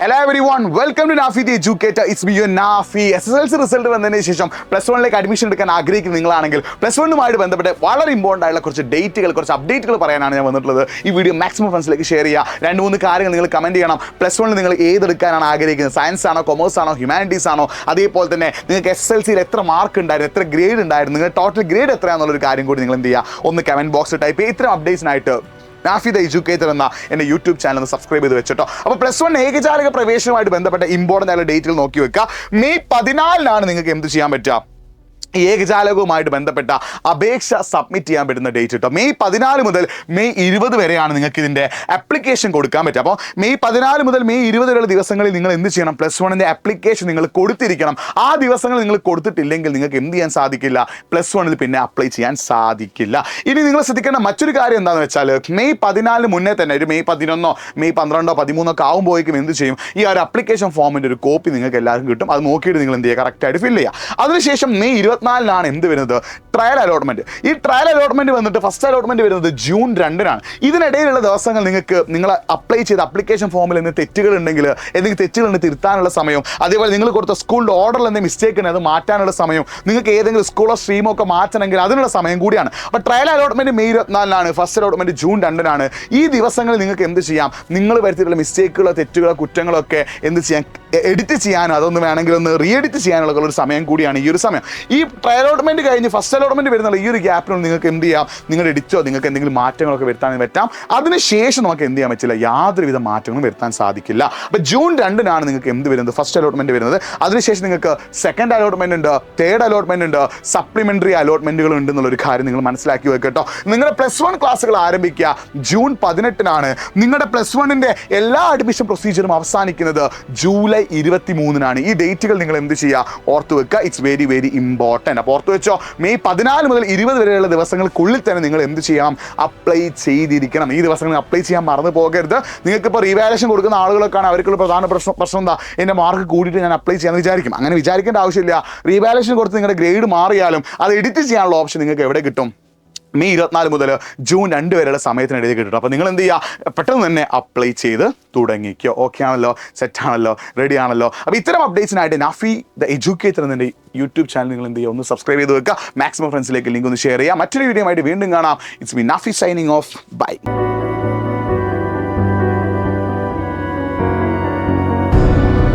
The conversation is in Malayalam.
Hello everyone, welcome to Nafi the Educator. It's me, your Nafi. SSLC result വന്നതിന് ശേഷം +1ലേക്ക് അഡ്മിഷൻ എടുക്കാൻ ആഗ്രഹിക്കുന്ന നിങ്ങളാണെങ്കിൽ +1നുമായിട്ട് ബന്ധപ്പെട്ട് വളരെ ഇമ്പോർട്ടൻ്റ് ആയിട്ടുള്ള കുറച്ച് ഡേറ്റുകൾ, കുറച്ച് അപ്ഡേറ്റുകൾ പറയാനാണ് ഞാൻ വന്നിട്ടുള്ളത്. ഈ വീഡിയോ മാക്സിമം ഫ്രണ്ട്സിലേക്ക് ഷെയർ ചെയ്യുക. 2-3 കാര്യങ്ങൾ നിങ്ങൾ കമൻറ്റ് ചെയ്യണം. +1ൽ നിങ്ങൾ ഏതെടുക്കാനാണ് ആഗ്രഹിക്കുന്നത്? സയൻസ് ആണോ, കൊമേഴ്സ് ആണോ, ഹ്യൂമാനിറ്റീസ് ആണോ? അതേപോലെ തന്നെ നിങ്ങൾക്ക് SSLCയിൽ എത്ര മാർക്ക് ഉണ്ടായിരുന്നു, എത്ര ഗ്രേഡ് ഉണ്ടായിരുന്നു, നിങ്ങളുടെ ടോട്ടൽ ഗ്രേഡ് എത്രയാണെന്നുള്ളൊരു കാര്യം കൂടി നിങ്ങൾ എന്ത് ചെയ്യുക, ഒന്ന് കമൻറ്റ് ബോക്സിൽ ടൈപ്പ് ചെയ്യുക. ഇത്തരം അപ്ഡേറ്റ്സിനായിട്ട് നാഫി ദ എഡ്യൂക്കേറ്റർ എന്ന എൻ്റെ യൂട്യൂബ് ചാനൽ ഒന്ന് സബ്സ്ക്രൈബ് ചെയ്ത് വെച്ചിട്ടോ. അപ്പോൾ +1 ഏകജാലക പ്രവേശനവുമായിട്ട് ബന്ധപ്പെട്ട ഇമ്പോർട്ടൻ്റ് ആയിട്ടുള്ള ഡേറ്റുകൾ നോക്കി വെക്കുക. മെയ് 14 നിങ്ങൾക്ക് എന്ത് ചെയ്യാൻ പറ്റുക? ഏകജാലകവുമായിട്ട് ബന്ധപ്പെട്ട അപേക്ഷ സബ്മിറ്റ് ചെയ്യാൻ പറ്റുന്ന ഡേറ്റ് കിട്ടും. മെയ് 14 മുതൽ മെയ് 20 വരെയാണ് നിങ്ങൾക്ക് ഇതിൻ്റെ ആപ്ലിക്കേഷൻ കൊടുക്കാൻ പറ്റുക. അപ്പോൾ മെയ് 14 മുതൽ മെയ് 20 വരെയുള്ള ദിവസങ്ങളിൽ നിങ്ങൾ എന്ത് ചെയ്യണം? +1ൻ്റെ ആപ്ലിക്കേഷൻ നിങ്ങൾ കൊടുത്തിരിക്കണം. ആ ദിവസങ്ങൾ നിങ്ങൾ കൊടുത്തിട്ടില്ലെങ്കിൽ നിങ്ങൾക്ക് എന്ത് ചെയ്യാൻ സാധിക്കില്ല? +1ൽ പിന്നെ അപ്ലൈ ചെയ്യാൻ സാധിക്കില്ല. ഇനി നിങ്ങൾ ശ്രദ്ധിക്കേണ്ട മറ്റൊരു കാര്യം എന്താണെന്ന് വെച്ചാൽ, മെയ് 14 മുന്നേ തന്നെ ഒരു മെയ് 11 മെയ് 12 13 ഒക്കെ ആകുമ്പോഴേക്കും എന്ത് ചെയ്യും? ഈ ഒരു ആപ്ലിക്കേഷൻ ഫോമിൻ്റെ ഒരു കോപ്പി നിങ്ങൾക്ക് എല്ലാവർക്കും കിട്ടും. അത് നോക്കിയിട്ട് നിങ്ങൾ എന്ത് ചെയ്യുക? കറക്റ്റായിട്ട് ഫില്ല് ചെയ്യുക. അതിനുശേഷം മെയ് 24 എന്ത് വരുന്നത്? Trial allotment. ഈ ട്രയൽ അലോട്ട്മെന്റ് വന്നിട്ട് ഫസ്റ്റ് അലോട്ട്മെന്റ് വരുന്നത് ജൂൺ 2-നാണ്. ഇതിനിടയിലുള്ള ദിവസങ്ങൾ നിങ്ങൾ അപ്ലൈ ചെയ്ത ആപ്ലിക്കേഷൻ ഫോമിൽ എന്തെങ്കിലും തെറ്റുകൾ ഉണ്ടെങ്കിൽ, എന്തെങ്കിലും തെറ്റുകളുണ്ടെങ്കിൽ തിരുത്താനുള്ള സമയം, അതേപോലെ നിങ്ങൾ കൊടുത്ത സ്കൂളിൻ്റെ ഓർഡറിൽ എന്തെങ്കിലും മിസ്റ്റേക്ക് ഉണ്ടെങ്കിൽ അത് മാറ്റാനുള്ള സമയം, നിങ്ങൾക്ക് ഏതെങ്കിലും സ്കൂളോ സ്ട്രീമോ ഒക്കെ മാറ്റണമെങ്കിൽ അതിനുള്ള സമയം കൂടിയാണ്. അപ്പോൾ ട്രയൽ അലോട്ട്മെന്റ് മെയ് 24-നാണ്, ഫസ്റ്റ് അലോട്ട്മെന്റ് ജൂൺ 2-നാണ്. ഈ ദിവസങ്ങളിൽ നിങ്ങൾക്ക് എന്ത് ചെയ്യാം? നിങ്ങൾ വരുത്തിയിട്ടുള്ള മിസ്റ്റേക്കുകളോ തെറ്റുകളോ കുറ്റങ്ങളോ ഒക്കെ എന്ത് ചെയ്യാം? എഡിറ്റ് ചെയ്യാനോ അതൊന്ന് വേണമെങ്കിൽ ഒന്ന് റീ എഡിറ്റ് ചെയ്യാനുള്ള ഒരു സമയം കൂടിയാണ് ഈ ഒരു സമയം. ഈ ട്രയൽ അലോട്ട്മെന്റ് കഴിഞ്ഞ് ഫസ്റ്റ് അലോട്ട്മെന്റ് വരുന്നുള്ള ഈ ഒരു ഗ്യാപ്പിനുള്ള നിങ്ങൾക്ക് എന്ത് ചെയ്യാം? നിങ്ങൾ എഡിറ്റോ നിങ്ങൾക്ക് എന്തെങ്കിലും മാറ്റങ്ങളൊക്കെ വരുത്താൻ പറ്റാം. അതിനുശേഷം നമുക്ക് എന്ത് ചെയ്യാൻ പറ്റില്ല? യാതൊരുവിധ മാറ്റങ്ങളും വരുത്താൻ സാധിക്കില്ല. അപ്പോൾ ജൂൺ 2-നാണ് നിങ്ങൾക്ക് എന്ത് വരുന്നത്? ഫസ്റ്റ് അലോട്ട്മെന്റ് വരുന്നത്. അതിനുശേഷം നിങ്ങൾക്ക് സെക്കൻഡ് അലോട്ട്മെന്റ് ഉണ്ട്, തേർഡ് അലോട്ട്മെന്റ് ഉണ്ട്, സപ്ലിമെന്ററി അലോട്ട്മെന്റുകൾ ഉണ്ട് എന്നുള്ളൊരു കാര്യം നിങ്ങൾ മനസ്സിലാക്കി വെക്കട്ടോ. നിങ്ങളുടെ +1 ക്ലാസ്സുകൾ ആരംഭിക്കുക ജൂൺ 18-നാണ്. നിങ്ങളുടെ +1ൻ്റെ എല്ലാ അഡ്മിഷൻ പ്രൊസീജിയറും അവസാനിക്കുന്നത് ജൂലൈ 23-നാണ്. ഈ ഡേറ്റുകൾ നിങ്ങൾ എന്ത് ചെയ്യുക? ഓർത്ത് വെക്കുക. It's very very important. അപ്പോൾ ഓർത്ത് വെച്ചോ, മെയ് 14 മുതൽ 20 വരെയുള്ള ദിവസങ്ങൾക്കുള്ളിൽ തന്നെ നിങ്ങൾ എന്ത് ചെയ്യണം? അപ്ലൈ ചെയ്തിരിക്കണം. ഈ ദിവസങ്ങൾ അപ്ലൈ ചെയ്യാൻ മറന്നു പോകരുത്. നിങ്ങൾക്കിപ്പോൾ റീവാലുവേഷൻ കൊടുക്കുന്ന ആളുകളൊക്കെയാണ് അവർക്കുള്ള പ്രധാന പ്രശ്നം എന്താ? എൻ്റെ മാർക്ക് കൂടിയിട്ട് ഞാൻ അപ്ലൈ ചെയ്യാമെന്ന് വിചാരിക്കും. അങ്ങനെ വിചാരിക്കേണ്ട ആവശ്യമില്ല. റീവാലുവേഷൻ കൊടുത്ത് നിങ്ങളുടെ ഗ്രേഡ് മാറിയാലും അത് എഡിറ്റ് ചെയ്യാനുള്ള ഓപ്ഷൻ നിങ്ങൾക്ക് എവിടെ കിട്ടും? മെയ് 24 മുതൽ ജൂൺ 2 വരെയുള്ള സമയത്തിനിടയിൽ കിട്ടും. അപ്പോൾ നിങ്ങൾ എന്ത് ചെയ്യുക? പെട്ടെന്ന് തന്നെ അപ്ലൈ ചെയ്ത് തുടങ്ങിക്കോ. ഓക്കെ ആണല്ലോ, സെറ്റ് ആണല്ലോ, റെഡി ആണല്ലോ? അപ്പോൾ ഇത്തരം അപ്ഡേറ്റ്സിനായിട്ട് നാഫി ദ എഡ്യൂക്കേറ്റർ എന്നതിൻ്റെ യൂട്യൂബ് ചാനൽ നിങ്ങൾ എന്ത് ചെയ്യുക? ഒന്ന് സബ്സ്ക്രൈബ് ചെയ്ത് വെക്കുക. മാക്സിമം ഫ്രണ്ട്സിലേക്ക് ലിങ്ക് ഒന്ന് ഷെയർ ചെയ്യുക. മറ്റൊരു വീഡിയോ ആയിട്ട് വീണ്ടും കാണാം. It's me Nafi signing off. By.